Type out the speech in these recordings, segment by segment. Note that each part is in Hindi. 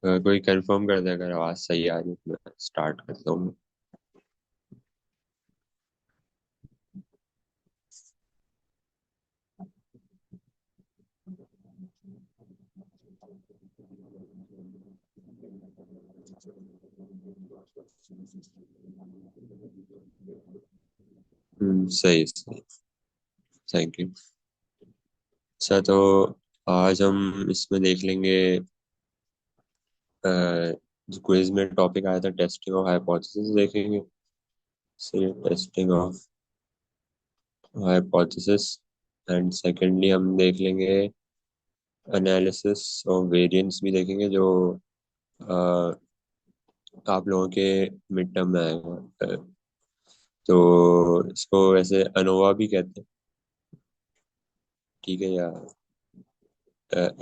कोई कंफर्म कर दे अगर आवाज़ सही आ रही है तो मैं स्टार्ट करता हूँ। सही सही। Thank you. अच्छा तो आज हम इसमें देख लेंगे। जो क्विज में टॉपिक आया था टेस्टिंग ऑफ हाइपोथेसिस देखेंगे। सही, testing of hypothesis. And secondly हम देख लेंगे एनालिसिस ऑफ वेरिएंस भी देखेंगे जो अ, आप लोगों के मिड टर्म में आएगा। तो इसको वैसे अनोवा भी कहते हैं। ठीक है, या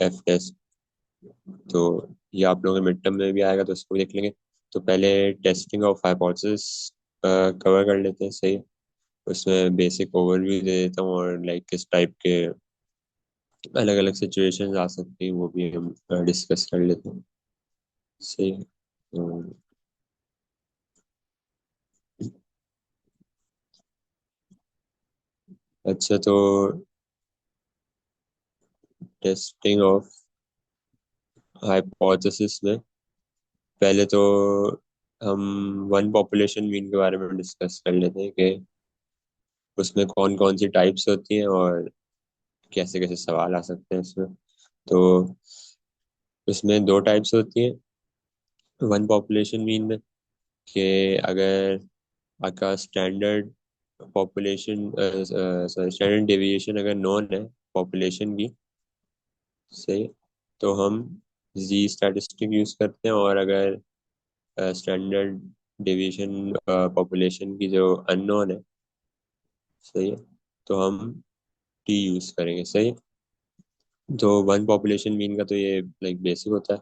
एफ टेस्ट। तो ये आप लोगों के मिड टर्म में भी आएगा तो इसको भी देख लेंगे। तो पहले टेस्टिंग ऑफ हाइपोथेसिस कवर कर लेते हैं। सही। उसमें बेसिक ओवरव्यू दे देता हूँ और लाइक किस टाइप के अलग अलग सिचुएशंस आ सकती हैं वो भी हम डिस्कस कर लेते हैं। सही। तो, अच्छा तो टेस्टिंग ऑफ हाइपोथेसिस में पहले तो हम वन पॉपुलेशन मीन के बारे में डिस्कस कर लेते हैं कि उसमें कौन कौन सी टाइप्स होती हैं और कैसे कैसे सवाल आ सकते हैं इसमें। तो उसमें दो टाइप्स होती हैं वन पॉपुलेशन मीन में कि अगर आपका standard population sorry standard deviation अगर नॉन है पॉपुलेशन की। सही। तो हम जी स्टैटिस्टिक यूज करते हैं और अगर स्टैंडर्ड डेविएशन पॉपुलेशन की जो अननोन है। सही है। तो हम टी यूज करेंगे। सही। तो वन पॉपुलेशन मीन का तो ये लाइक बेसिक होता है।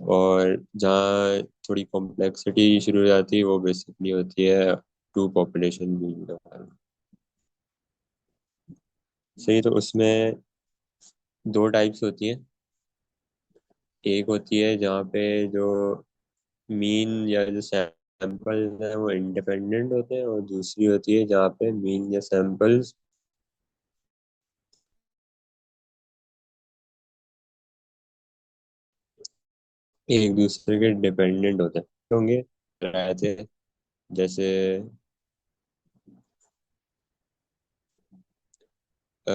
और जहाँ थोड़ी कॉम्प्लेक्सिटी शुरू हो जाती है वो बेसिकली होती है टू पॉपुलेशन मीन का। सही। तो उसमें दो टाइप्स होती हैं। एक होती है जहाँ पे जो मीन या जो सैंपल है वो इंडिपेंडेंट होते हैं और दूसरी होती है जहाँ पे मीन या सैंपल्स एक दूसरे के डिपेंडेंट होते हैं होंगे रहते हैं। जैसे अ,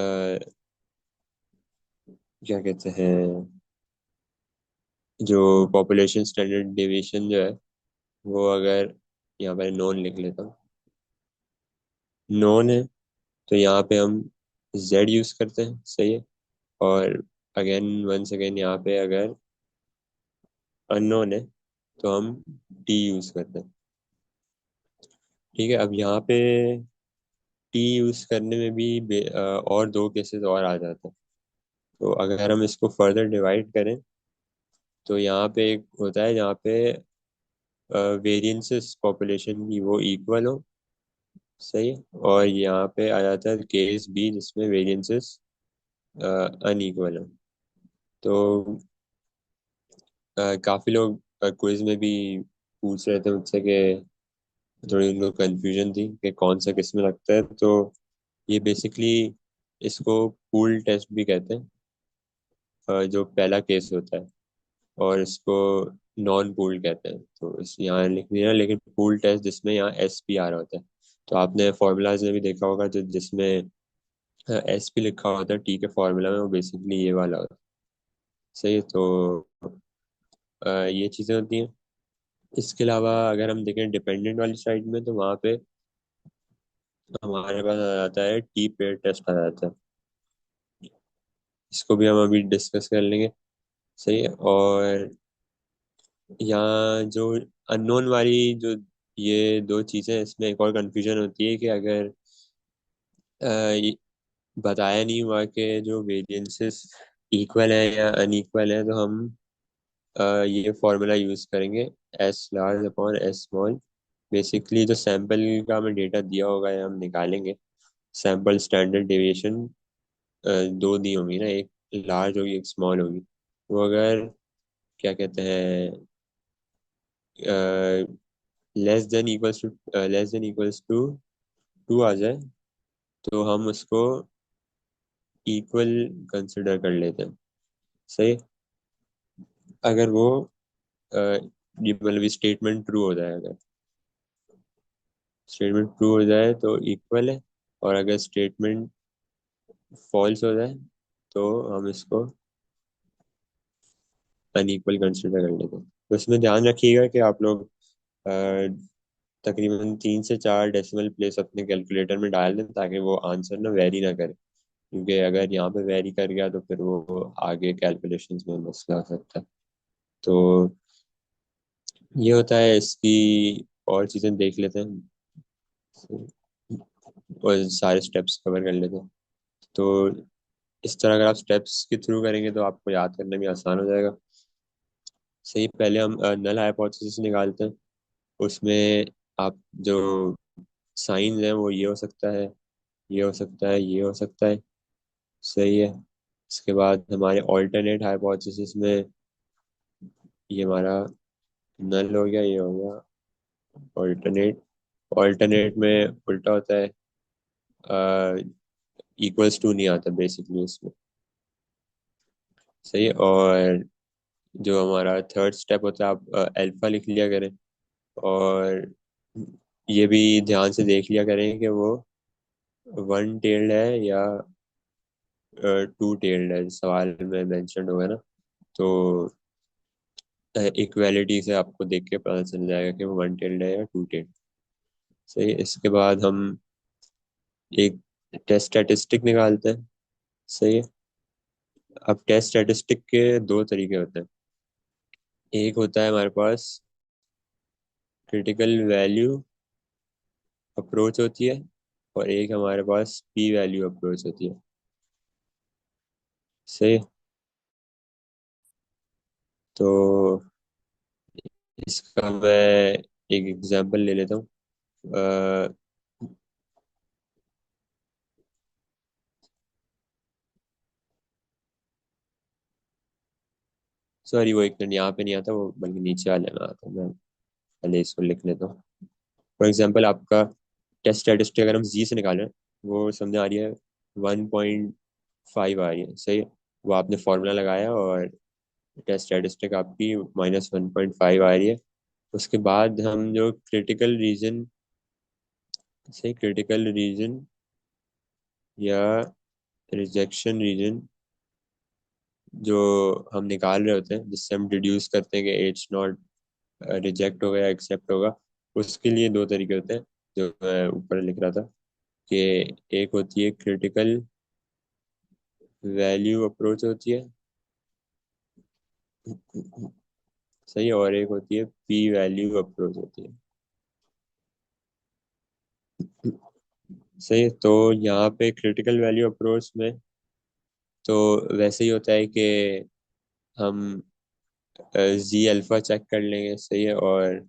क्या कहते हैं जो पॉपुलेशन स्टैंडर्ड डेविएशन जो है वो अगर यहाँ पर नॉन लिख लेता हूँ। नॉन है तो यहाँ पे हम जेड यूज करते हैं। सही है। और अगेन वंस अगेन यहाँ पे अगर अननोन है तो हम टी यूज करते हैं। ठीक है। अब यहाँ पे टी यूज करने में भी और दो केसेस और आ जाते हैं। तो अगर हम इसको फर्दर डिवाइड करें तो यहाँ पे एक होता है जहाँ पे वेरिएंसेस पॉपुलेशन की वो इक्वल हो। सही है। और यहाँ पे आ जाता है केस बी जिसमें वेरिएंसेस अनइक्वल हो। तो काफी लोग क्विज में भी पूछ रहे थे मुझसे कि थोड़ी उनको कंफ्यूजन थी कि कौन सा किस में लगता है। तो ये बेसिकली इसको पूल टेस्ट भी कहते हैं जो पहला केस होता है। और इसको नॉन पूल कहते हैं। तो इस यहाँ लिख दिया लेकिन पूल टेस्ट जिसमें यहाँ एस पी आ रहा होता है। तो आपने फॉर्मूलाज में भी देखा होगा जो जिसमें एस पी लिखा होता है टी के फॉर्मूला में वो बेसिकली ये वाला होता है। सही है। तो ये चीज़ें होती हैं। इसके अलावा अगर हम देखें डिपेंडेंट वाली साइड में तो वहाँ पे हमारे पास आ जाता है टी पेयर टेस्ट आ जाता है। इसको भी हम अभी डिस्कस कर लेंगे। सही है। और यहाँ जो अननोन वाली जो ये दो चीज़ें इसमें एक और कंफ्यूजन होती है कि अगर ये बताया नहीं हुआ कि जो वेरिएंसेस इक्वल है या अनइक्वल है तो हम ये फॉर्मूला यूज़ करेंगे S large upon S small. Basically जो सैंपल का हमें डेटा दिया होगा या हम निकालेंगे सैंपल स्टैंडर्ड डेविएशन दो दी होंगी ना, एक लार्ज होगी एक स्मॉल होगी। वो अगर क्या कहते हैं, less than equals to two आ जाए, तो हम उसको इक्वल कंसिडर कर लेते हैं। सही। अगर वो ये मतलब स्टेटमेंट ट्रू हो जाए, अगर स्टेटमेंट ट्रू हो जाए तो इक्वल है, और अगर स्टेटमेंट फॉल्स हो जाए तो हम इसको अनइक्वल कंसिडर कर लेते हैं। तो इसमें ध्यान रखिएगा कि आप लोग अ, तकरीबन 3 से 4 डेसिमल प्लेस अपने कैलकुलेटर में डाल दें, ताकि वो आंसर ना वेरी ना करे, क्योंकि अगर यहाँ पे वेरी कर गया तो फिर वो आगे कैलकुलेशंस में मसला हो सकता है। तो ये होता है इसकी। और चीज़ें देख लेते हैं और सारे स्टेप्स कवर कर लेते हैं। तो इस तरह अगर आप स्टेप्स के थ्रू करेंगे तो आपको याद करने में आसान हो जाएगा। सही। पहले हम नल हाइपोथेसिस निकालते हैं। उसमें आप जो साइंस हैं वो ये हो सकता है, ये हो सकता है, ये हो सकता है। सही है। इसके बाद हमारे ऑल्टरनेट हाइपोथेसिस में ये हमारा नल हो गया, ये हो गया ऑल्टरनेट। ऑल्टरनेट में उल्टा होता है, इक्वल्स टू नहीं आता बेसिकली इसमें। सही है। और जो हमारा थर्ड स्टेप होता है, आप अल्फा लिख लिया करें, और ये भी ध्यान से देख लिया करें कि वो वन टेल्ड है या टू टेल्ड है, सवाल में मेंशन होगा ना। तो इक्वालिटी से आपको देख के पता चल जाएगा कि वो वन टेल्ड है या टू टेल्ड। सही है। इसके बाद हम एक टेस्ट स्टैटिस्टिक निकालते हैं। सही है। अब टेस्ट स्टैटिस्टिक के दो तरीके होते हैं। एक होता है हमारे पास क्रिटिकल वैल्यू अप्रोच होती है, और एक हमारे पास पी वैल्यू अप्रोच होती है। सही। तो इसका मैं एक एग्जांपल ले लेता हूँ। सॉरी, वो एक मिनट, यहाँ पे नहीं आता वो, बल्कि नीचे वाले में आता है। मैं पहले इसको लिख लेता हूँ। फॉर एग्जाम्पल आपका टेस्ट स्टैटिस्टिक अगर हम जी से निकाल रहे हैं, वो समझ आ रही है 1.5 आ रही है। सही है। वो आपने फॉर्मूला लगाया और टेस्ट स्टैटिस्टिक आपकी -1.5 आ रही है। उसके बाद हम जो क्रिटिकल रीजन, सही, क्रिटिकल रीजन या रिजेक्शन रीजन जो हम निकाल रहे होते हैं, जिससे हम डिड्यूस करते हैं कि एच नॉट रिजेक्ट होगा या एक्सेप्ट होगा, उसके लिए दो तरीके होते हैं जो मैं ऊपर लिख रहा था। कि एक होती है क्रिटिकल वैल्यू अप्रोच होती है। सही है। और एक होती है पी वैल्यू अप्रोच होती है। सही है। तो यहाँ पे क्रिटिकल वैल्यू अप्रोच में तो वैसे ही होता है कि हम जी अल्फा चेक कर लेंगे। सही है। और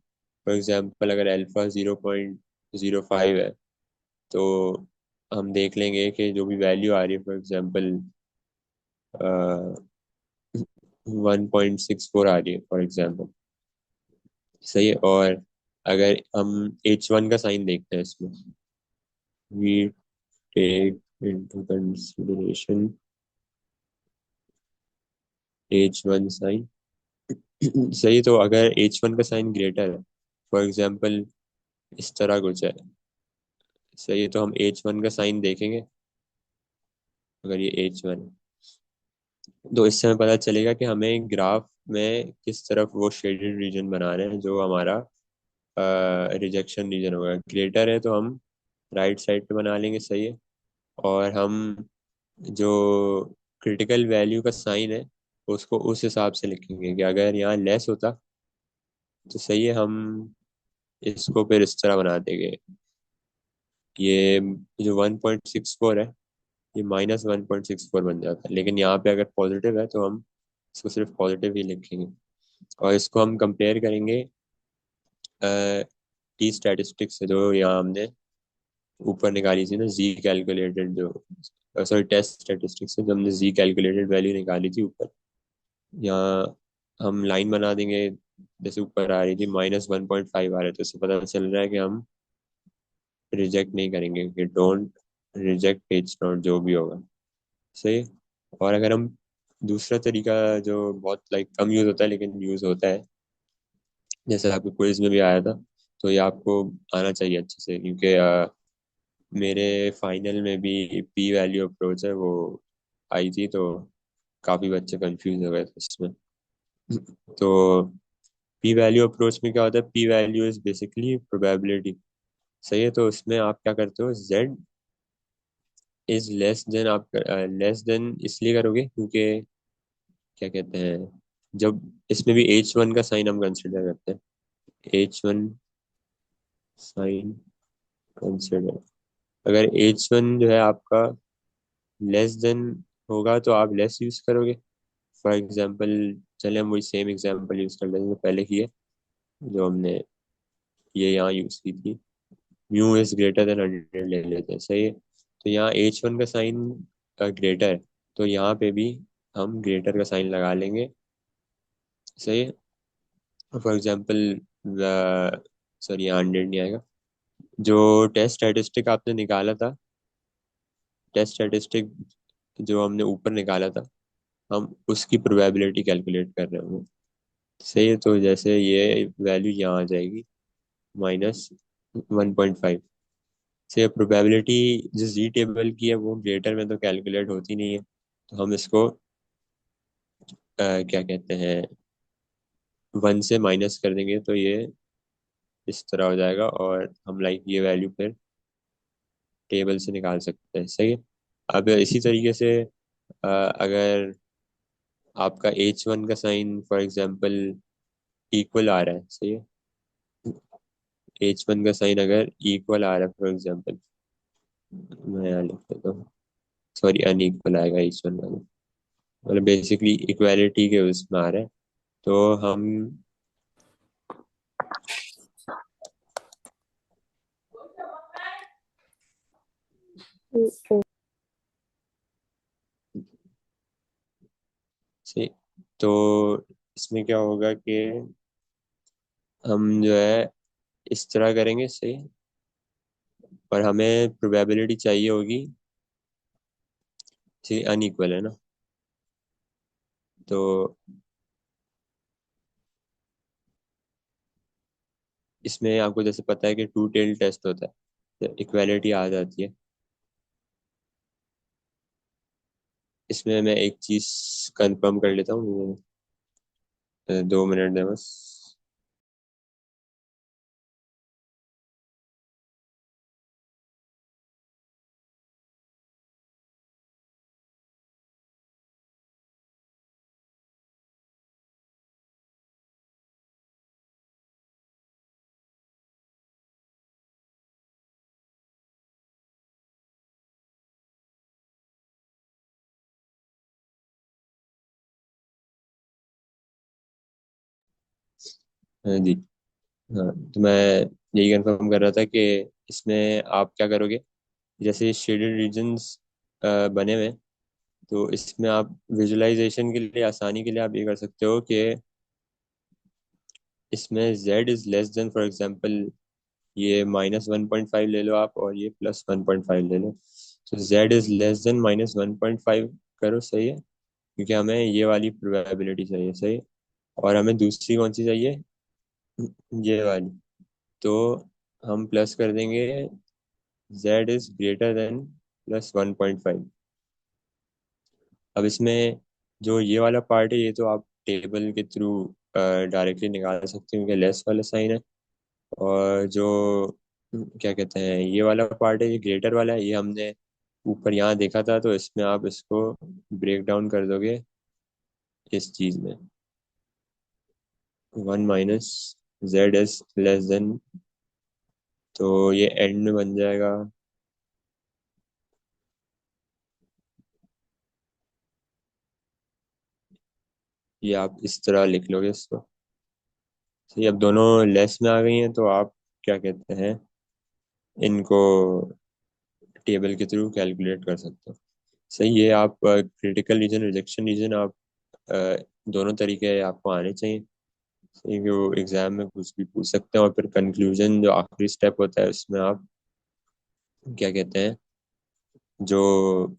फॉर एग्जांपल अगर अल्फा 0.05 है, तो हम देख लेंगे कि जो भी वैल्यू आ रही है, फॉर एग्जांपल 1.64 आ रही है फॉर एग्जांपल। सही है। और अगर हम H1 का साइन देखते हैं इसमें, we take into consideration H1 sign. सही। तो अगर H1 का साइन ग्रेटर है, फॉर एग्जांपल इस तरह कुछ है। सही है। तो हम H1 का साइन देखेंगे। अगर ये H1 है, तो इससे हमें पता चलेगा कि हमें ग्राफ में किस तरफ वो शेडेड रीजन बना रहे हैं जो हमारा रिजेक्शन रीजन होगा। ग्रेटर है तो हम राइट साइड पे बना लेंगे। सही है। और हम जो क्रिटिकल वैल्यू का साइन है उसको उस हिसाब से लिखेंगे कि अगर यहाँ लेस होता तो सही है, हम इसको फिर इस तरह बना देंगे। ये जो 1.64 है, ये -1.64 बन जाता है। लेकिन यहाँ पे अगर पॉजिटिव है तो हम इसको सिर्फ पॉजिटिव ही लिखेंगे। और इसको हम कंपेयर करेंगे टी स्टैटिस्टिक्स से, जो यहाँ हमने ऊपर निकाली थी ना, जी कैलकुलेटेड जो, सॉरी, टेस्ट स्टैटिस्टिक्स से जो हमने जी कैलकुलेटेड वैल्यू निकाली थी ऊपर। यहाँ हम लाइन बना देंगे, जैसे ऊपर आ रही थी -1.5 आ रहे, तो इससे पता चल रहा है कि हम रिजेक्ट नहीं करेंगे, कि डोंट रिजेक्ट पेज नोट जो भी होगा। सही। और अगर हम दूसरा तरीका जो बहुत लाइक कम यूज होता है लेकिन यूज होता है, जैसे आपके क्विज में भी आया था, तो ये आपको आना चाहिए अच्छे से, क्योंकि मेरे फाइनल में भी पी वैल्यू अप्रोच है वो आई थी, तो काफी बच्चे कंफ्यूज हो गए थे इसमें। तो पी वैल्यू अप्रोच में क्या होता है, P value is basically probability. सही है, तो उसमें आप क्या करते हो, जेड इज लेस देन, आप लेस देन इसलिए करोगे क्योंकि क्या कहते हैं, जब इसमें भी H1 का साइन हम कंसिडर करते हैं, H1 साइन कंसिडर, अगर H1 जो है आपका लेस देन होगा तो आप लेस यूज करोगे। फॉर एग्जांपल, चले हम वही सेम एग्जांपल यूज कर लेते हैं जो पहले की है, जो हमने ये यहाँ यूज की थी, म्यू इज ग्रेटर देन 100 ले लेते हैं। सही है, तो यहाँ H1 का साइन ग्रेटर, तो यहाँ पे भी हम ग्रेटर का साइन लगा लेंगे। सही है, फॉर एग्जांपल, सॉरी यहाँ 100 नहीं आएगा। जो टेस्ट स्टैटिस्टिक आपने निकाला था, टेस्ट स्टैटिस्टिक जो हमने ऊपर निकाला था, हम उसकी प्रोबेबिलिटी कैलकुलेट कर रहे होंगे। सही है, तो जैसे ये वैल्यू यहाँ आ जाएगी -1.5 से, प्रोबेबिलिटी जिस जी टेबल की है वो ग्रेटर में तो कैलकुलेट होती नहीं है, तो हम इसको क्या कहते हैं, 1 से माइनस कर देंगे, तो ये इस तरह हो जाएगा, और हम लाइक ये वैल्यू फिर टेबल से निकाल सकते हैं। सही है, अब इसी तरीके से अगर आपका H1 का साइन फॉर एग्जांपल इक्वल आ रहा है, सही है, H1 का साइन अगर इक्वल आ रहा है फॉर एग्जांपल, मैं यहाँ लिख देता हूँ, सॉरी अनइक्वल आएगा H1 का, मतलब बेसिकली इक्वालिटी के उसमें आ रहा है, तो हम से, तो इसमें क्या होगा कि हम जो है इस तरह करेंगे। सही, और हमें प्रोबेबिलिटी चाहिए होगी, ठीक अनइक्वल है ना, तो इसमें आपको जैसे पता है कि टू टेल टेस्ट होता है, तो इक्वालिटी आ जाती है। इसमें मैं एक चीज कंफर्म कर लेता हूँ, 2 मिनट दे बस। हाँ जी। हाँ, तो मैं यही कंफर्म कर रहा था कि इसमें आप क्या करोगे, जैसे शेडेड रीजन्स बने हुए हैं, तो इसमें आप विजुअलाइजेशन के लिए, आसानी के लिए आप ये कर सकते हो कि इसमें z is less than, for example ये -1.5 ले लो आप, और ये +1.5 ले लो, तो z इज लेस देन -1.5 करो। सही है, क्योंकि हमें ये वाली प्रोबेबिलिटी चाहिए। सही है? और हमें दूसरी कौन सी चाहिए, ये वाली, तो हम प्लस कर देंगे z इज ग्रेटर देन +1.5। अब इसमें जो ये वाला पार्ट है, ये तो आप टेबल के थ्रू डायरेक्टली निकाल सकते हैं, क्योंकि लेस वाला साइन है। और जो क्या कहते हैं, ये वाला पार्ट है, ये ग्रेटर वाला है, ये हमने ऊपर यहाँ देखा था, तो इसमें आप इसको ब्रेक डाउन कर दोगे इस चीज में, 1 minus Z S less than, तो ये एंड में बन जाएगा, ये आप इस तरह लिख लोगे इसको। सही, अब दोनों लेस में आ गई हैं, तो आप क्या कहते हैं, इनको टेबल के थ्रू कैलकुलेट कर सकते हो। सही है, आप क्रिटिकल रीजन, रिजेक्शन रीजन आप दोनों तरीके आपको आने चाहिए। सही कि वो एग्जाम में कुछ भी पूछ सकते हैं, और फिर कंक्लूजन जो आखिरी स्टेप होता है उसमें आप क्या कहते हैं, जो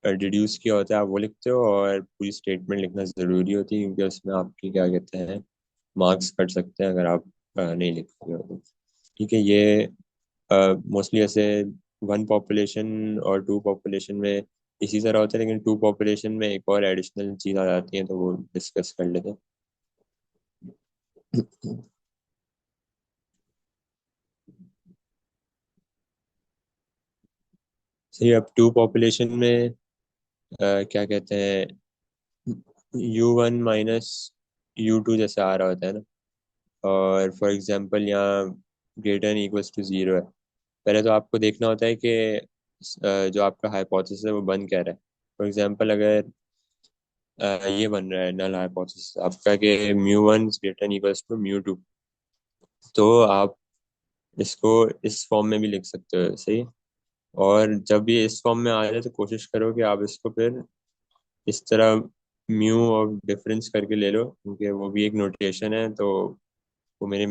डिड्यूस किया होता है आप वो लिखते हो, और पूरी स्टेटमेंट लिखना ज़रूरी होती है क्योंकि उसमें आपकी क्या कहते हैं मार्क्स कट सकते हैं अगर आप नहीं लिखते हो तो। ठीक है, ये मोस्टली ऐसे वन पॉपुलेशन और टू पॉपुलेशन में इसी तरह होता है, लेकिन टू पॉपुलेशन में एक और एडिशनल चीज़ आ जाती है तो वो डिस्कस कर लेते हैं। सही, अब टू पॉपुलेशन में क्या कहते हैं, U1 - U2 जैसे आ रहा होता है ना, और फॉर एग्जांपल यहाँ ग्रेटर इक्वल्स टू जीरो है। पहले तो आपको देखना होता है कि जो आपका हाइपोथेसिस है वो बन क्या रहा है। फॉर एग्जांपल अगर ये बन रहा है नल हाइपोथेसिस आपका कि mu 1 greater equals to mu 2, तो आप इसको इस फॉर्म में भी लिख सकते हो। सही, और जब ये इस फॉर्म में आ जाए तो कोशिश करो कि आप इसको फिर इस तरह म्यू और डिफरेंस करके ले लो, क्योंकि वो भी एक नोटेशन है। तो वो मेरे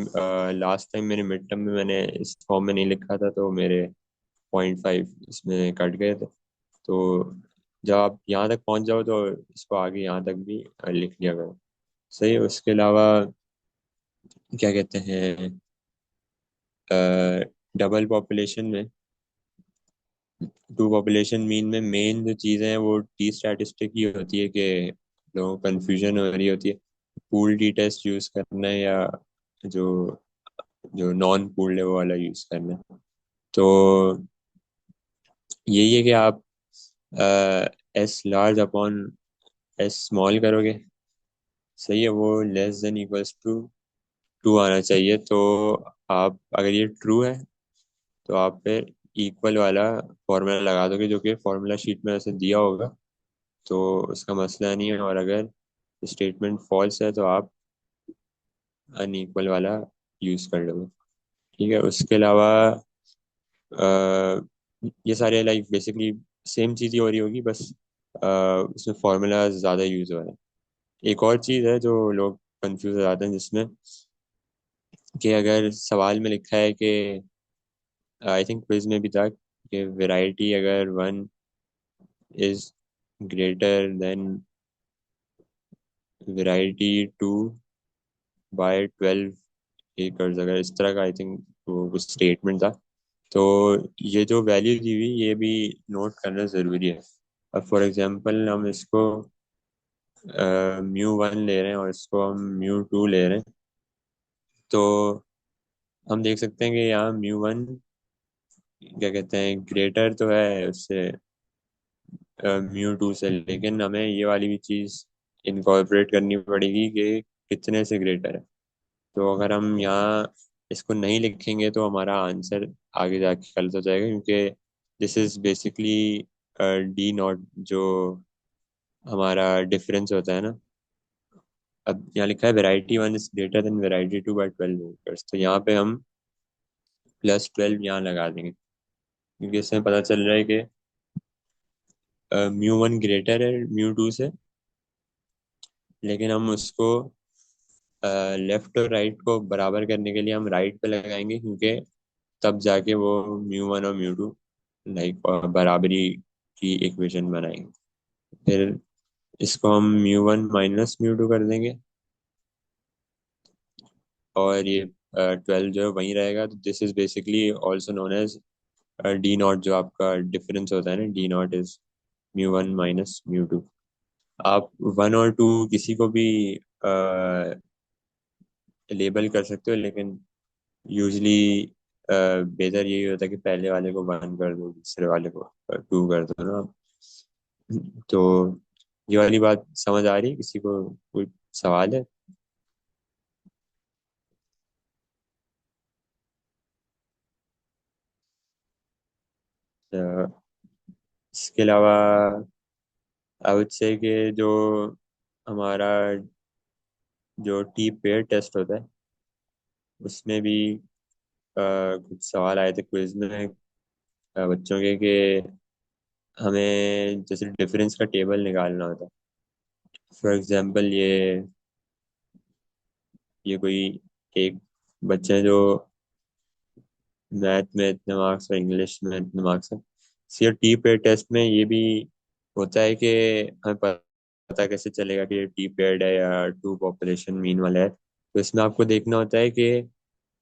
लास्ट टाइम मेरे मिड टर्म में मैंने इस फॉर्म में नहीं लिखा था, तो मेरे 0.5 इसमें कट गए थे। तो जब आप यहाँ तक पहुँच जाओ तो इसको आगे यहाँ तक भी लिख लिया करो। सही है, उसके अलावा क्या कहते हैं, डबल पॉपुलेशन में, टू पॉपुलेशन मीन में मेन जो चीज़ें हैं वो टी स्टैटिस्टिक ही होती है कि लोगों को कन्फ्यूजन हो रही होती है पूल टी टेस्ट यूज़ करना है या जो जो नॉन पूल्ड है वो वाला यूज़ करना है। तो यही है कि आप S large upon S small करोगे। सही है, वो less than equals to two आना चाहिए। तो आप अगर ये ट्रू है तो आप फिर इक्वल वाला फॉर्मूला लगा दोगे जो कि फॉर्मूला शीट में ऐसे दिया होगा, तो उसका मसला नहीं है। और अगर स्टेटमेंट फॉल्स है तो आप अनइक्वल वाला यूज़ कर लोगे। ठीक है, उसके अलावा ये सारे लाइक बेसिकली सेम चीज़ ही हो रही होगी, बस उसमें फार्मूला ज़्यादा यूज़ हो रहा है। एक और चीज़ है जो लोग कंफ्यूज हो जाते हैं जिसमें, कि अगर सवाल में लिखा है कि आई थिंक क्विज में भी था कि वैरायटी अगर 1 is greater than variety 2 by 12 acres, अगर इस तरह का आई थिंक वो स्टेटमेंट था, तो ये जो वैल्यू दी हुई ये भी नोट करना ज़रूरी है। अब फॉर एग्जांपल हम इसको म्यू 1 ले रहे हैं और इसको हम म्यू 2 ले रहे हैं, तो हम देख सकते हैं कि यहाँ म्यू 1 क्या कहते हैं ग्रेटर तो है उससे म्यू 2 से, लेकिन हमें ये वाली भी चीज़ इनकॉर्पोरेट करनी पड़ेगी कि कितने से ग्रेटर है। तो अगर हम यहाँ इसको नहीं लिखेंगे तो हमारा आंसर आगे जाके गलत हो जाएगा, क्योंकि दिस इज बेसिकली D0 जो हमारा डिफरेंस होता है ना। अब यहाँ लिखा है variety 1 is greater than variety 2 by 12 acres, तो यहाँ पे हम +12 यहाँ लगा देंगे, क्योंकि इसमें पता चल रहा है कि म्यू 1 ग्रेटर है म्यू 2 से, लेकिन हम उसको लेफ्ट और राइट को बराबर करने के लिए हम राइट पे लगाएंगे, क्योंकि तब जाके वो म्यू 1 और म्यू 2 लाइक बराबरी की इक्वेशन बनाएंगे। फिर इसको हम म्यू 1 माइनस म्यू 2 कर देंगे, और ये 12 जो है वहीं रहेगा। तो this is basically also known as D0, जो आपका डिफरेंस होता है ना, D0 is mu 1 minus mu 2। आप 1 और 2 किसी को भी लेबल कर सकते हो, लेकिन यूजली बेहतर यही होता है कि पहले वाले को 1 कर दो, दूसरे वाले को 2 कर दो ना। तो ये वाली बात समझ आ रही है किसी को, कोई सवाल है? अ, इसके अलावा आई वुड से कि जो हमारा जो टी पेयर टेस्ट होता है उसमें भी कुछ सवाल आए थे क्विज में बच्चों के कि हमें जैसे डिफरेंस का टेबल निकालना होता है। फॉर एग्जांपल ये कोई एक बच्चा है जो मैथ में इतने मार्क्स और इंग्लिश में इतने मार्क्स है। सी टी पेड टेस्ट में ये भी होता है कि हमें पता कैसे चलेगा कि ये टी पेड है या टू पॉपुलेशन मीन वाला है। तो इसमें आपको देखना होता है कि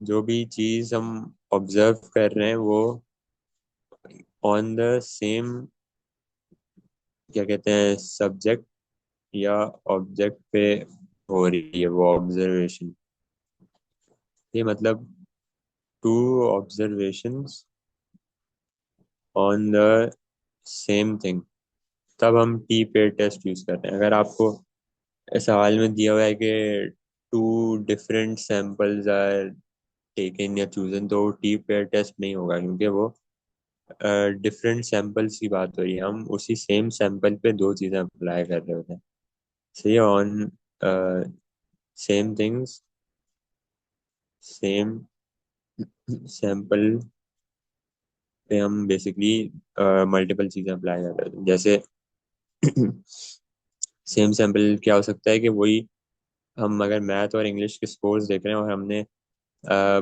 जो भी चीज़ हम ऑब्जर्व कर रहे हैं वो ऑन द सेम, क्या कहते हैं, सब्जेक्ट या ऑब्जेक्ट पे हो रही है वो ऑब्जर्वेशन। ये मतलब two observations on the same thing, तब हम टी पेयर टेस्ट यूज करते हैं। अगर आपको इस सवाल में दिया हुआ है कि two different samples are taken या चूजन, तो टी पेयर टेस्ट नहीं होगा, क्योंकि वो डिफरेंट सैंपल्स की बात हो रही है। हम उसी सेम सैंपल पे दो चीजें अप्लाई कर रहे होते हैं। सही है, on same things, same sample पे हम बेसिकली मल्टीपल चीजें अप्लाई कर रहे होते हैं। जैसे सेम सैंपल क्या हो सकता है कि वही हम अगर मैथ और इंग्लिश के स्कोर्स देख रहे हैं और हमने अ,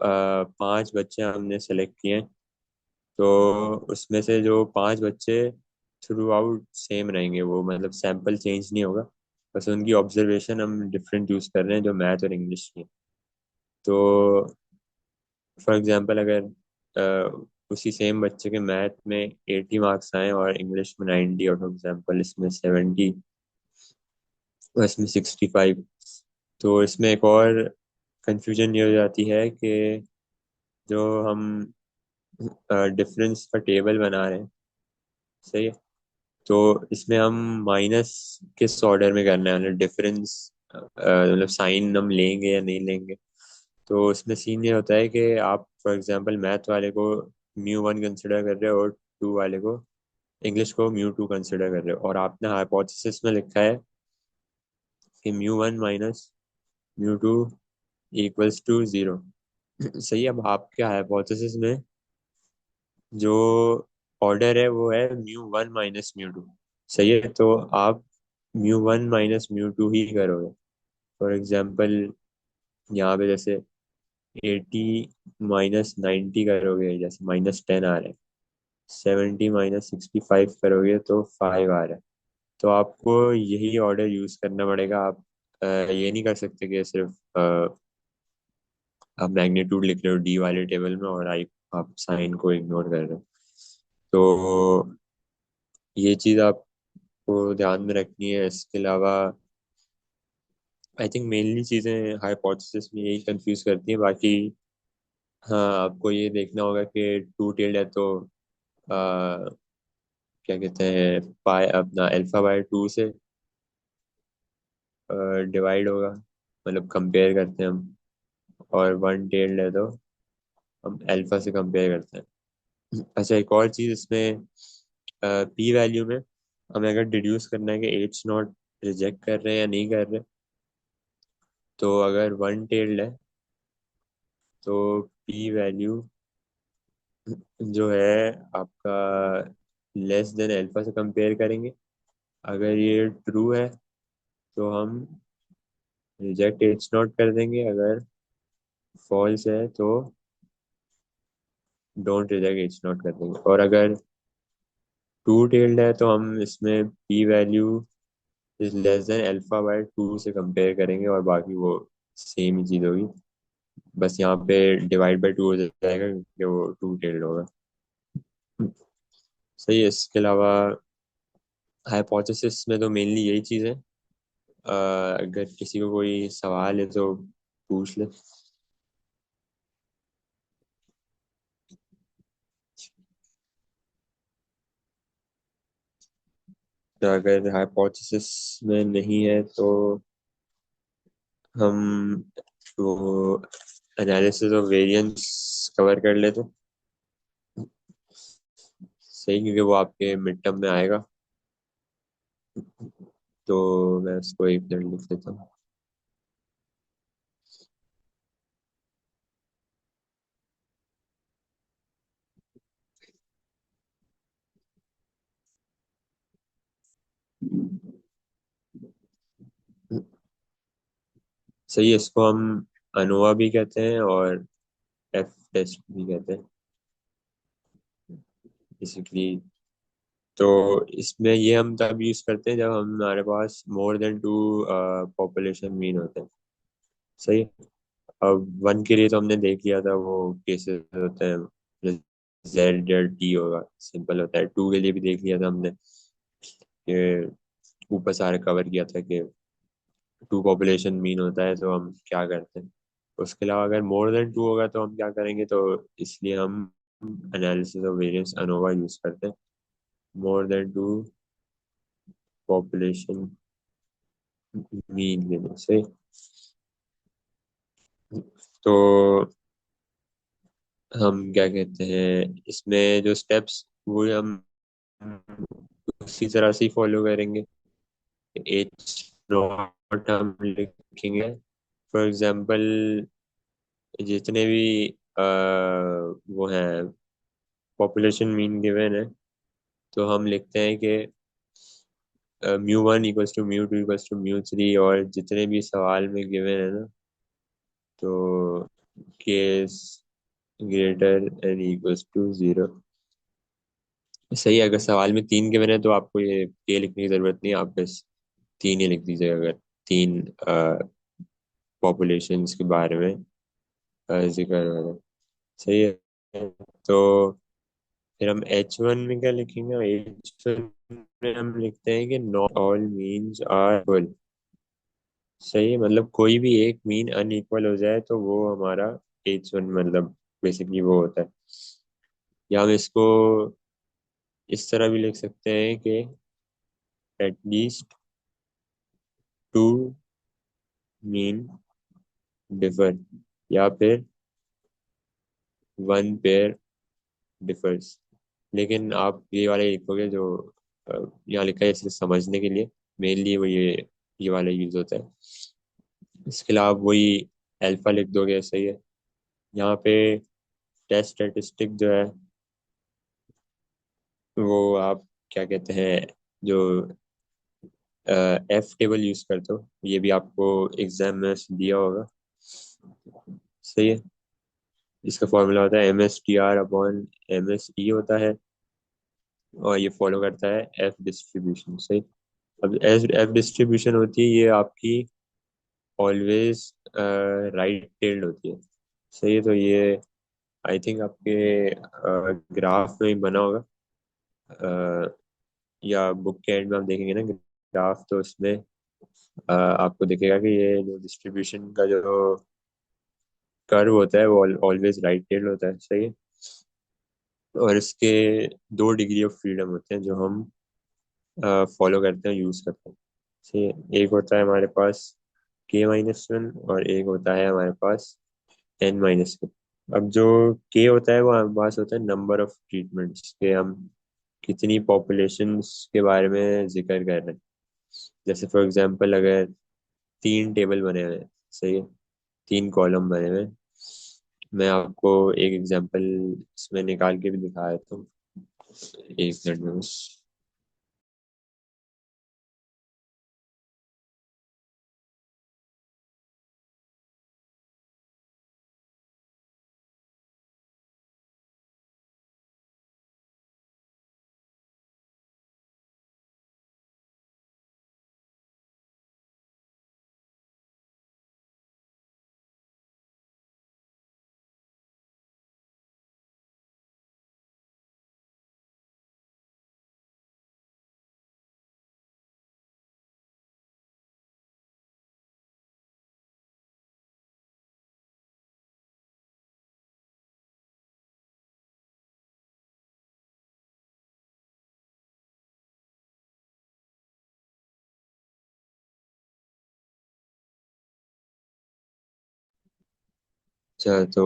पांच बच्चे हमने सेलेक्ट किए, तो उसमें से जो पांच बच्चे थ्रू आउट सेम रहेंगे, वो मतलब सैंपल चेंज नहीं होगा, बस उनकी ऑब्जर्वेशन हम डिफरेंट यूज कर रहे हैं जो मैथ और इंग्लिश की है। तो फॉर एग्जांपल अगर उसी सेम बच्चे के मैथ में 80 मार्क्स आए और इंग्लिश में 90, और फॉर एग्जांपल इसमें 70 और इसमें 65, तो इसमें एक और कंफ्यूजन ये हो जाती है कि जो हम डिफरेंस का टेबल बना रहे हैं, सही है, तो इसमें हम माइनस किस ऑर्डर में करना है, मतलब डिफरेंस मतलब साइन हम लेंगे या नहीं लेंगे। तो उसमें सीन ये होता है कि आप फॉर एग्जांपल मैथ वाले को म्यू वन कंसिडर कर रहे हो और टू वाले को, इंग्लिश को म्यू टू कंसिडर कर रहे हो, और आपने हाइपोथेसिस में लिखा है कि mu one minus mu two equals to zero. सही है, अब आपके हाइपोथेसिस में जो ऑर्डर है वो है mu one minus mu two. सही है, तो आप mu one minus mu two ही करोगे। फॉर एग्जांपल यहाँ पे जैसे 80 माइनस 90 करोगे, जैसे -10 आ रहा है। 70 माइनस 65 करोगे तो 5 आ रहा है। तो आपको यही ऑर्डर यूज करना पड़ेगा। आप ये नहीं कर सकते कि सिर्फ आप मैग्नीट्यूड लिख रहे हो डी वाले टेबल में और आई आप साइन को इग्नोर कर रहे हो। तो ये चीज़ आपको ध्यान में रखनी है। इसके अलावा आई थिंक मेनली चीज़ें हाइपोथेसिस में यही कंफ्यूज करती हैं। बाकी हाँ, आपको ये देखना होगा कि टू टेल्ड है तो क्या कहते हैं, पाई अपना अल्फा बाय टू से डिवाइड होगा, मतलब कंपेयर करते हैं हम। और वन टेल्ड है तो हम अल्फा से कंपेयर करते हैं। अच्छा, एक और चीज़ इसमें, पी वैल्यू में हमें अगर डिड्यूस करना है कि एच नॉट रिजेक्ट कर रहे हैं या नहीं कर रहे, तो अगर वन टेल्ड है तो पी वैल्यू जो है आपका लेस देन अल्फा से कंपेयर करेंगे। अगर ये ट्रू है तो हम रिजेक्ट एच नॉट कर देंगे, अगर फॉल्स है तो डोंट रिजेक्ट एच नॉट कर देंगे। और अगर टू टेल्ड है तो हम इसमें P value is less than alpha by two से कंपेयर करेंगे, और बाकी वो सेम ही चीज़ होगी, बस यहाँ पे डिवाइड बाय टू हो जाएगा क्योंकि वो टू टेल्ड होगा। सही है, इसके अलावा हाइपोथेसिस में तो मेनली यही चीज़ है। अगर किसी को कोई सवाल है तो पूछ ले। तो अगर हाइपोथेसिस में नहीं है तो हम वो एनालिसिस ऑफ वेरिएंस कवर कर लेते। सही, क्योंकि वो आपके मिड टर्म में आएगा। तो मैं उसको एक मिनट लिख देता हूँ। सही है, इसको हम अनोवा भी कहते हैं और एफ टेस्ट भी कहते हैं बेसिकली। तो इसमें ये हम तब यूज करते हैं जब हमारे पास more than two population mean होते हैं। सही है। अब वन के लिए तो हमने देख लिया था, वो केसेस होते हैं जेड या टी होगा, सिंपल होता है। टू के लिए भी देख लिया था हमने कि ऊपर सारे कवर किया था कि टू पॉपुलेशन मीन होता है तो हम क्या करते हैं। उसके अलावा अगर मोर देन टू होगा तो हम क्या करेंगे, तो इसलिए हम analysis of variance ANOVA use करते हैं। More than two population mean लेने से। तो हम क्या कहते हैं, इसमें जो स्टेप्स वो हम उसी तरह से ही फॉलो करेंगे। एच नॉट हम लिखेंगे, फॉर एग्जांपल जितने भी वो हैं पॉपुलेशन मीन गिवन है, तो हम लिखते हैं कि mu one equals to mu two equals to mu three, और जितने भी सवाल में गिवन है ना, तो case greater n equals to zero. सही है, अगर सवाल में तीन गिवन है तो आपको ये के लिखने की जरूरत नहीं है, आप बस तीन ही लिख दीजिएगा अगर तीन पॉपुलेशंस के बारे में जिक्र हो रहा है। सही है। तो फिर हम एच वन में क्या लिखेंगे, एच वन में हम लिखते हैं कि not all means are equal. सही है, मतलब कोई भी एक मीन अनइक्वल हो जाए तो वो हमारा एच वन मतलब बेसिकली वो होता है। या हम इसको इस तरह भी लिख सकते हैं कि एटलीस्ट टू मीन डिफर, या फिर वन पेयर डिफर्स। लेकिन आप ये वाला ही लिखोगे जो अ, यहाँ लिखा है, इसे समझने के लिए मेनली वो ये वाला यूज होता है। इसके अलावा वही अल्फा लिख दोगे, सही है। यहाँ पे टेस्ट स्टैटिस्टिक जो है वो आप क्या कहते हैं, जो एफ टेबल यूज करते हो, ये भी आपको एग्जाम में दिया होगा। सही है। इसका फॉर्मूला होता है M S T R upon M S E होता है, और ये फॉलो करता है एफ डिस्ट्रीब्यूशन। सही। अब एफ एफ डिस्ट्रीब्यूशन होती है ये आपकी ऑलवेज राइट टेल्ड होती है। सही है। तो ये आई थिंक आपके ग्राफ में ही बना होगा, या बुक के एंड में आप देखेंगे ना ग्राफ, तो उसमें आपको दिखेगा कि ये जो डिस्ट्रीब्यूशन का जो कर्व होता है वो ऑलवेज राइट टेल्ड होता है। सही है। और इसके दो डिग्री ऑफ फ्रीडम होते हैं जो हम फॉलो करते हैं, यूज करते हैं। सही है। एक होता है हमारे पास के माइनस वन, और एक होता है हमारे पास एन माइनस वन। अब जो के होता है वो हमारे पास होता है नंबर ऑफ ट्रीटमेंट्स के, हम कितनी पॉपुलेशंस के बारे में जिक्र कर रहे हैं। जैसे फॉर एग्जांपल अगर तीन टेबल बने हुए हैं, सही है, तीन कॉलम बने हुए हैं। मैं आपको एक एग्जांपल इसमें निकाल के भी दिखा देता हूँ, एक मिनट में बस। अच्छा, तो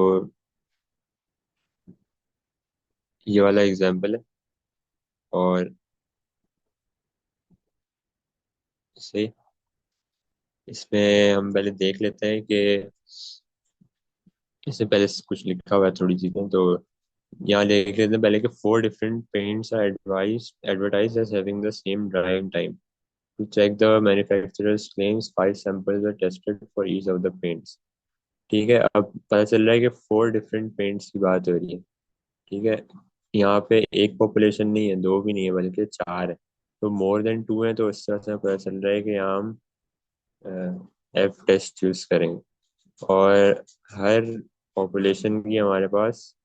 ये वाला एग्जांपल है, और सही, इसमें हम पहले देख लेते हैं कि इससे पहले से कुछ लिखा हुआ है थोड़ी चीजें, तो यहाँ देख लेते हैं पहले कि four different paints are advise advertise as having the same drying time. To check the manufacturers claims 5 samples are tested for each of the paints. ठीक है, अब पता चल रहा है कि 4 डिफरेंट पेंट्स की बात हो रही है। ठीक है, यहाँ पे एक पॉपुलेशन नहीं है, दो भी नहीं है, बल्कि 4 है। तो मोर देन 2 है, तो इस तरह से पता चल रहा है कि यहाँ हम एफ टेस्ट चूज करेंगे। और हर पॉपुलेशन की हमारे पास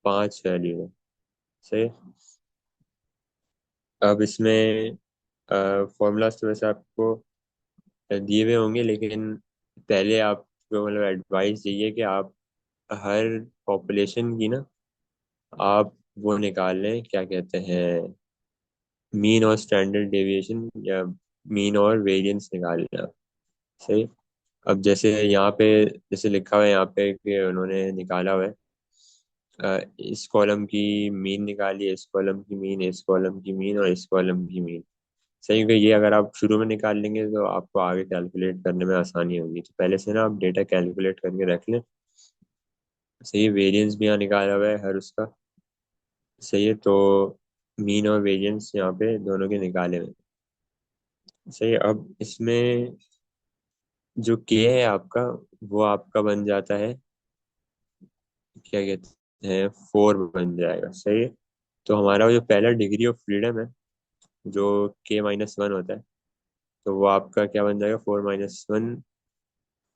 5 वैल्यू है। सही। अब इसमें फॉर्मूलाज तो वैसे आपको दिए हुए होंगे, लेकिन पहले आपको मतलब एडवाइस यही है कि आप हर पॉपुलेशन की ना आप वो निकाल लें, क्या कहते हैं, मीन और स्टैंडर्ड डेविएशन, या मीन और वेरिएंस निकाल लें आप। सही। अब जैसे यहाँ पे जैसे लिखा हुआ है यहाँ पे कि उन्होंने निकाला हुआ है, इस कॉलम की मीन निकाली, इस कॉलम की मीन, इस कॉलम की मीन और इस कॉलम की मीन। सही है, ये अगर आप शुरू में निकाल लेंगे तो आपको आगे कैलकुलेट करने में आसानी होगी। तो पहले से ना आप डेटा कैलकुलेट करके रख लें। सही है, वेरिएंस भी यहाँ निकाला हुआ है हर उसका। सही है, तो मीन और वेरिएंस यहाँ पे दोनों के निकाले हुए हैं। सही है, अब इसमें जो के है आपका, वो आपका बन जाता है, क्या कहते हैं, 4 बन जाएगा। सही है, तो हमारा जो पहला डिग्री ऑफ फ्रीडम है, जो K-1 होता है, तो वो आपका क्या बन जाएगा, 4 - 1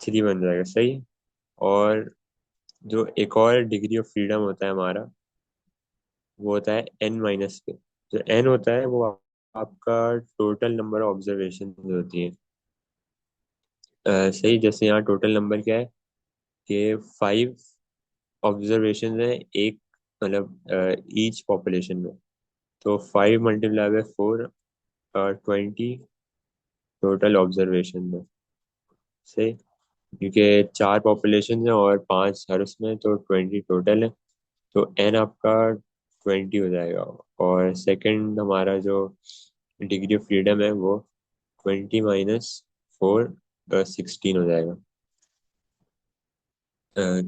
3 बन जाएगा। सही है। और जो एक और डिग्री ऑफ फ्रीडम होता है हमारा, वो होता है N-K। जो N होता है वो आपका टोटल नंबर ऑब्जर्वेशन होती है। सही, जैसे यहाँ टोटल नंबर क्या है कि 5 ऑब्जर्वेशन है एक, मतलब ईच पॉपुलेशन में। तो 5 × 4 20 टोटल ऑब्जर्वेशन में। सही, क्योंकि 4 पॉपुलेशन है और 5 हर उसमें, तो 20 टोटल है। तो एन आपका 20 हो जाएगा। और सेकंड हमारा जो डिग्री ऑफ फ्रीडम है वो 20 - 4 16 हो जाएगा। अ,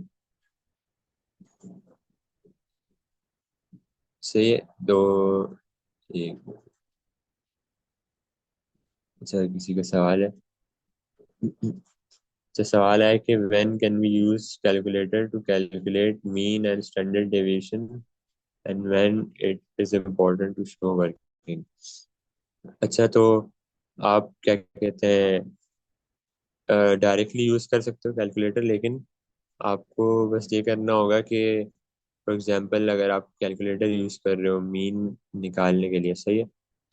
सही है, तो एक, अच्छा किसी का सवाल है। अच्छा, सवाल है कि when can we use calculator to calculate mean and standard deviation and when it is important to show working. अच्छा, तो आप क्या कहते हैं, डायरेक्टली यूज कर सकते हो कैलकुलेटर, लेकिन आपको बस ये करना होगा कि फॉर एग्जांपल अगर आप कैलकुलेटर यूज कर रहे हो मीन निकालने के लिए, सही है,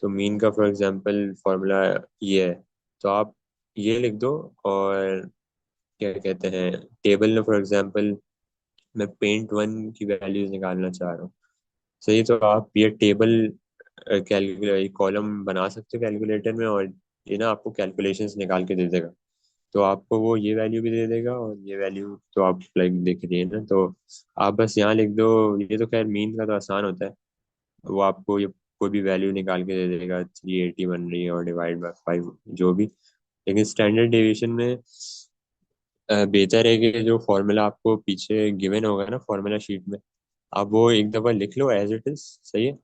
तो मीन का फॉर एग्जांपल फॉर्मूला ये है, तो आप ये लिख दो। और क्या कहते हैं, टेबल में फॉर एग्जांपल मैं पेंट 1 की वैल्यूज निकालना चाह रहा हूँ। सही, तो आप ये टेबल कैलकुलेट कॉलम बना सकते हो कैलकुलेटर में, और ये ना आपको कैलकुलेशंस निकाल के दे देगा। तो आपको वो ये वैल्यू भी दे देगा, और ये वैल्यू तो आप लाइक देख रही है ना, तो आप बस यहाँ लिख दो। ये तो खैर मीन का तो आसान होता है, वो आपको ये कोई भी वैल्यू निकाल के दे देगा, 380 बन रही है और डिवाइड बाय 5 जो भी। लेकिन स्टैंडर्ड डेविएशन में बेहतर है कि जो फॉर्मूला आपको पीछे गिवन होगा ना फॉर्मूला शीट में, आप वो एक दफ़ा लिख लो एज इट इज। सही है,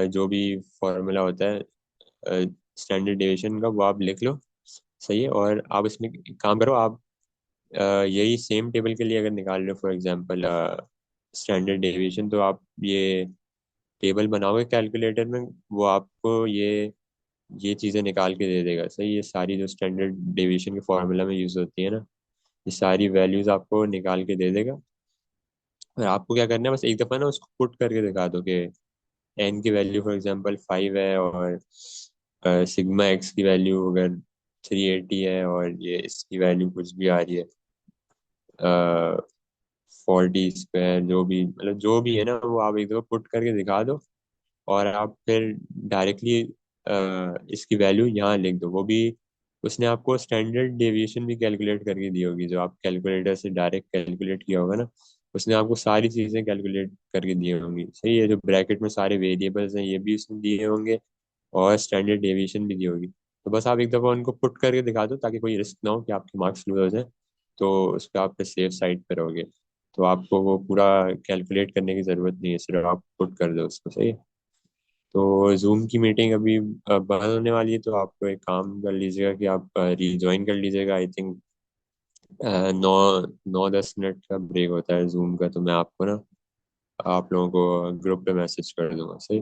जो भी फॉर्मूला होता है स्टैंडर्ड डेविएशन का, वो आप लिख लो। सही है, और आप इसमें एक काम करो, आप यही सेम टेबल के लिए अगर निकाल रहे हो फॉर एग्जांपल स्टैंडर्ड डेविएशन, तो आप ये टेबल बनाओगे कैलकुलेटर में, वो आपको ये चीज़ें निकाल के दे देगा। सही, ये सारी जो स्टैंडर्ड डेविएशन के फॉर्मूला में यूज़ होती है ना, ये सारी वैल्यूज आपको निकाल के दे देगा। और आपको क्या करना है, बस एक दफ़ा ना उसको पुट करके दिखा दो कि एन की वैल्यू फॉर एग्जांपल 5 है, और सिग्मा एक्स की वैल्यू अगर 380 है, और ये इसकी वैल्यू कुछ भी आ रही है 40 स्क्वायर, जो भी मतलब जो भी है ना, वो आप एक दफ़ा पुट करके दिखा दो। और आप फिर डायरेक्टली इसकी वैल्यू यहाँ लिख दो। वो भी उसने आपको स्टैंडर्ड डेविएशन भी कैलकुलेट करके दी होगी, जो आप कैलकुलेटर से डायरेक्ट कैलकुलेट किया होगा ना, उसने आपको सारी चीज़ें कैलकुलेट करके दी होंगी। सही है, जो ब्रैकेट में सारे वेरिएबल्स हैं ये भी उसने दिए होंगे, और स्टैंडर्ड डेविएशन भी दी होगी। तो बस आप एक दफ़ा उनको पुट करके दिखा दो, ताकि कोई रिस्क ना हो कि आपके मार्क्स लूज हो जाए। तो उस पर आप सेफ साइड पर रहोगे। तो आपको वो पूरा कैलकुलेट करने की ज़रूरत नहीं है, सिर्फ आप पुट कर दो उसको। सही है। तो जूम की मीटिंग अभी बंद होने वाली है, तो आप एक काम कर लीजिएगा कि आप रीज्वाइन कर लीजिएगा। आई थिंक 9-10 मिनट का ब्रेक होता है जूम का। तो मैं आपको ना, आप लोगों को ग्रुप पे मैसेज कर दूंगा, सही।